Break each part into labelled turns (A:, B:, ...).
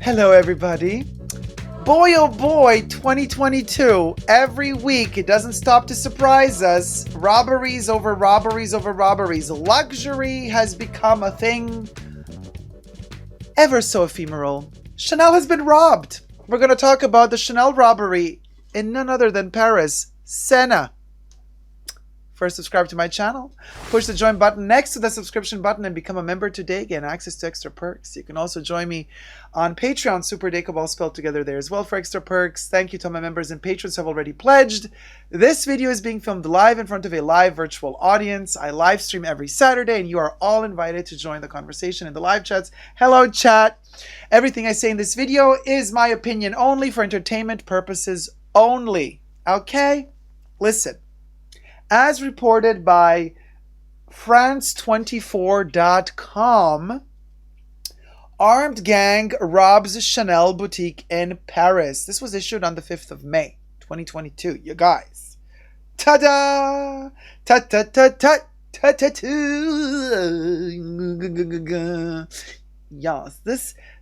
A: Hello, everybody. Boy, oh boy, 2022. Every week, it doesn't stop to surprise us. Robberies over robberies over robberies. Luxury has become a thing ever so ephemeral. Chanel has been robbed. We're going to talk about the Chanel robbery in none other than Paris, Senna. First, subscribe to my channel. Push the join button next to the subscription button and become a member today. Gain access to extra perks. You can also join me on Patreon, superdacob, all spelled together there as well for extra perks. Thank you to my members and patrons who have already pledged. This video is being filmed live in front of a live virtual audience. I live stream every Saturday, and you are all invited to join the conversation in the live chats. Hello, chat. Everything I say in this video is my opinion only, for entertainment purposes only. Okay? Listen. As reported by France24.com, armed gang robs Chanel boutique in Paris. This was issued on the 5th of May, 2022. You guys. Ta-da! Ta-ta-ta-ta! Ta-ta-ta! Yes,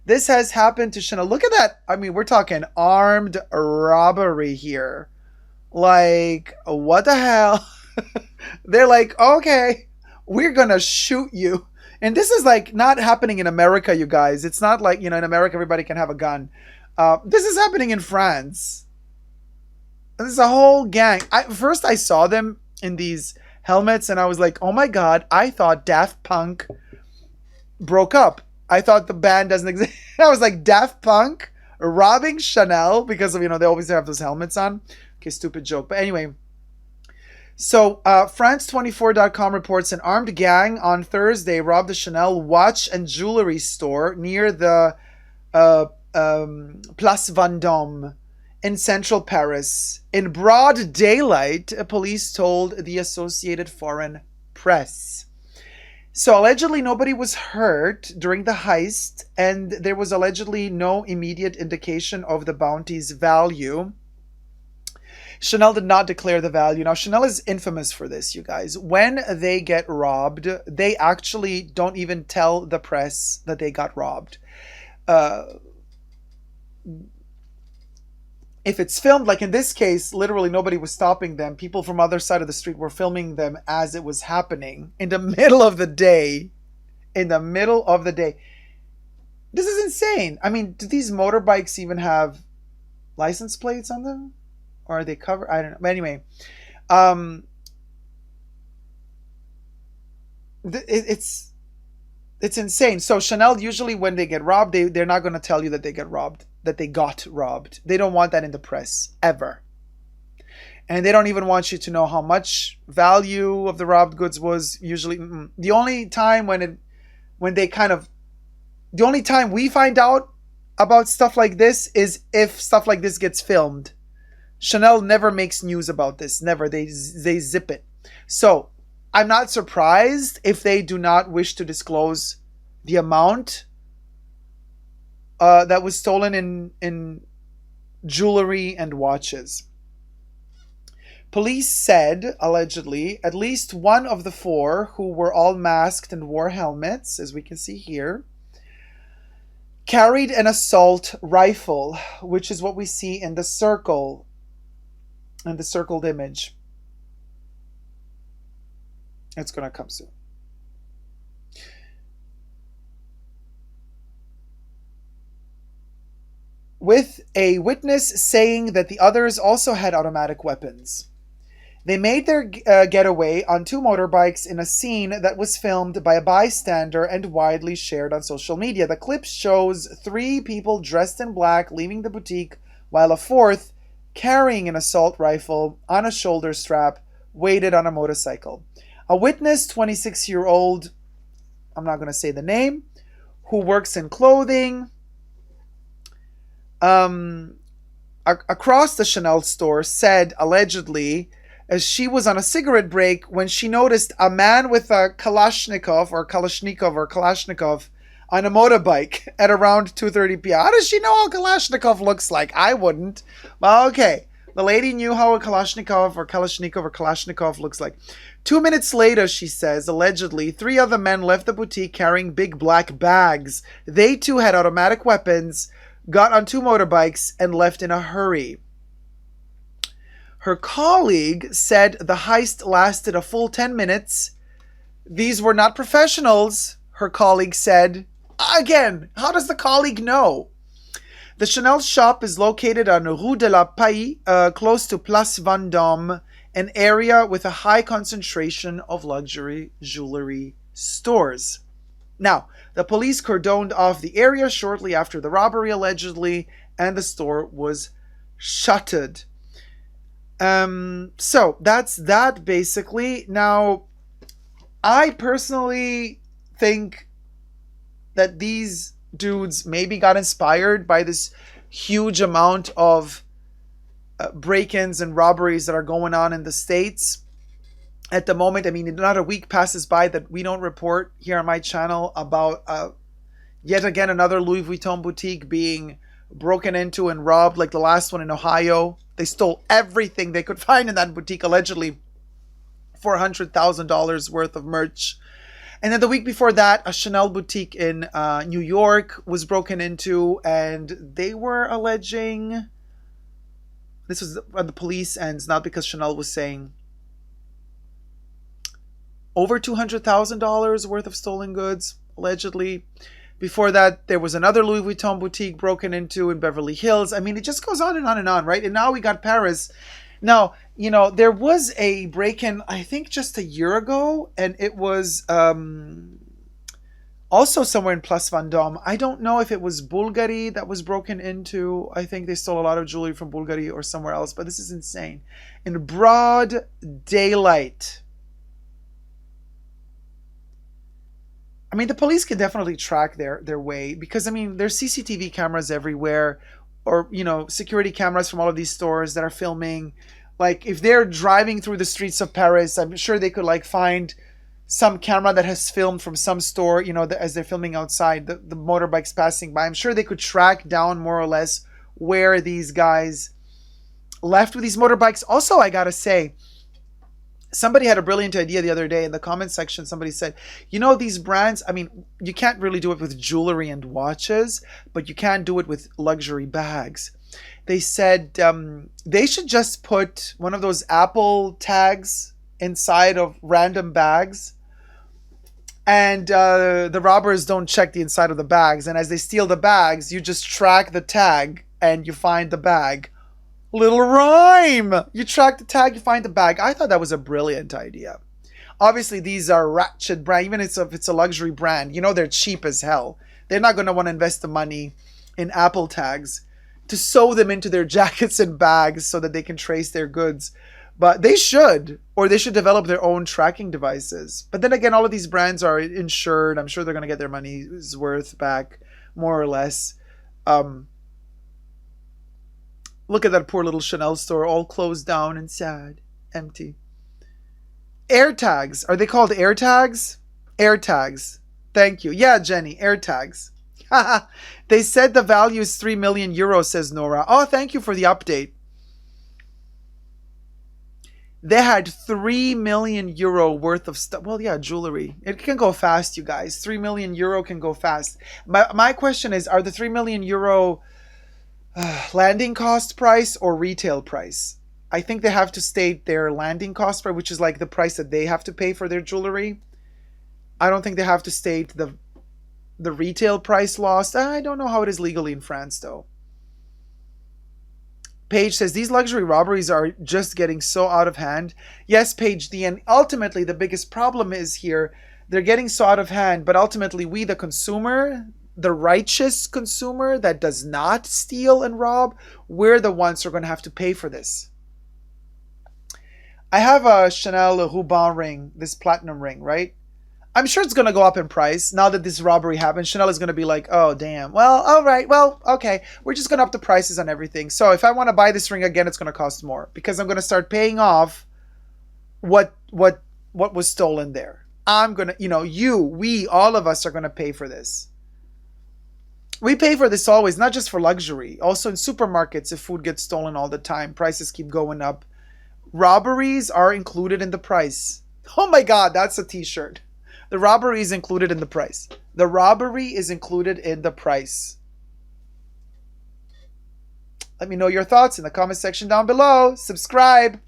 A: this has happened to Chanel. Look at that. I mean, we're talking armed robbery here. Like, what the hell? They're like, okay, we're gonna shoot you. And this is like not happening in America, you guys. It's not like, in America everybody can have a gun. This is happening in France. This is a whole gang. First I saw them in these helmets and I was like, oh my god, I thought Daft Punk broke up. I thought the band doesn't exist. I was like, Daft Punk robbing Chanel because of, they always have those helmets on. Okay, stupid joke. But anyway, so France24.com reports an armed gang on Thursday robbed the Chanel watch and jewelry store near the Place Vendôme in central Paris. In broad daylight, police told the Associated Foreign Press. So allegedly nobody was hurt during the heist, and there was allegedly no immediate indication of the bounty's value. Chanel did not declare the value. Now, Chanel is infamous for this, you guys. When they get robbed, they actually don't even tell the press that they got robbed. If it's filmed, like in this case, literally nobody was stopping them. People from other side of the street were filming them as it was happening in the middle of the day. In the middle of the day. This is insane. I mean, do these motorbikes even have license plates on them? Or are they covered? I don't know. But anyway, it's insane. So Chanel, usually when they get robbed, they're not going to tell you that they get robbed, that they got robbed. They don't want that in the press, ever. And they don't even want you to know how much value of the robbed goods was. Usually, the only time the only time we find out about stuff like this is if stuff like this gets filmed. Chanel never makes news about this. Never. They zip it. So I'm not surprised if they do not wish to disclose the amount that was stolen in jewelry and watches. Police said, allegedly, at least one of the four, who were all masked and wore helmets, as we can see here, carried an assault rifle, which is what we see in the circle. And the circled image. It's going to come soon. With a witness saying that the others also had automatic weapons. They made their getaway on two motorbikes in a scene that was filmed by a bystander and widely shared on social media. The clip shows three people dressed in black leaving the boutique, while a fourth, carrying an assault rifle on a shoulder strap, waited on a motorcycle. A witness, 26-year-old, I'm not going to say the name, who works in clothing, across the Chanel store, said, allegedly, as she was on a cigarette break when she noticed a man with a Kalashnikov on a motorbike at around 2:30 p.m. How does she know how Kalashnikov looks like? I wouldn't. Well, okay. The lady knew how a Kalashnikov looks like. 2 minutes later, she says, allegedly, 3 other men left the boutique carrying big black bags. They too had automatic weapons, got on 2 motorbikes, and left in a hurry. Her colleague said the heist lasted a full 10 minutes. These were not professionals, her colleague said. Again, how does the colleague know? The Chanel shop is located on Rue de la Paix, close to Place Vendôme, an area with a high concentration of luxury jewelry stores. Now, the police cordoned off the area shortly after the robbery, allegedly, and the store was shuttered. So that's that basically. Now, I personally think that these dudes maybe got inspired by this huge amount of break-ins and robberies that are going on in the States at the moment. I mean, not a week passes by that we don't report here on my channel about yet again another Louis Vuitton boutique being broken into and robbed, like the last one in Ohio. They stole everything they could find in that boutique, allegedly $400,000 worth of merch. And then the week before that, a Chanel boutique in New York was broken into, and they were alleging, this was on the police ends, not because Chanel was saying, over $200,000 worth of stolen goods, allegedly. Before that, there was another Louis Vuitton boutique broken into in Beverly Hills. I mean, it just goes on and on and on, right? And now we got Paris. Now, you know, there was a break-in, I think just a year ago, and it was also somewhere in Place Vendôme. I don't know if it was Bulgari that was broken into. I think they stole a lot of jewelry from Bulgari or somewhere else, but this is insane. In broad daylight. I mean, the police can definitely track their way because, I mean, there's CCTV cameras everywhere, or, you know, security cameras from all of these stores that are filming. Like, if they're driving through the streets of Paris, I'm sure they could, like, find some camera that has filmed from some store, you know, as they're filming outside, the motorbikes passing by. I'm sure they could track down more or less where these guys left with these motorbikes. Also, I gotta say, somebody had a brilliant idea the other day in the comment section. Somebody said, you know, these brands, I mean, you can't really do it with jewelry and watches, but you can do it with luxury bags. They said they should just put one of those Apple tags inside of random bags, and the robbers don't check the inside of the bags. And as they steal the bags, you just track the tag and you find the bag. Little rhyme. You track the tag, you find the bag. I thought that was a brilliant idea. Obviously, these are ratchet brand. Even if it's a luxury brand, you know, they're cheap as hell. They're not going to want to invest the money in Apple tags to sew them into their jackets and bags so that they can trace their goods. But they should, or they should develop their own tracking devices. But then again, all of these brands are insured. I'm sure they're going to get their money's worth back, more or less. Look at that poor little Chanel store, all closed down and sad, empty. Air tags. Are they called air tags? Air tags. Thank you. Yeah, Jenny, air tags. They said the value is 3 million euros, says Nora. Oh, thank you for the update. They had 3 million euro worth of stuff. Well, yeah, jewelry. It can go fast, you guys. 3 million euro can go fast. My question is, are the 3 million euro landing cost price or retail price? I think they have to state their landing cost price, which is like the price that they have to pay for their jewelry. I don't think they have to state the retail price lost. I don't know how it is legally in France, though. Paige says, these luxury robberies are just getting so out of hand. Yes, Paige, and ultimately the biggest problem is here, they're getting so out of hand, but ultimately we, the consumer, the righteous consumer that does not steal and rob, we're the ones who are going to have to pay for this. I have a Chanel Ruban ring, this platinum ring, right? I'm sure it's going to go up in price. Now that this robbery happened, Chanel is going to be like, oh, damn. Well, all right. Well, okay. We're just going to up the prices on everything. So if I want to buy this ring again, it's going to cost more because I'm going to start paying off what was stolen there. I'm going to, we, all of us are going to pay for this. We pay for this always, not just for luxury. Also in supermarkets, if food gets stolen all the time, prices keep going up. Robberies are included in the price. Oh my God, that's a t-shirt. The robbery is included in the price. The robbery is included in the price. Let me know your thoughts in the comment section down below. Subscribe.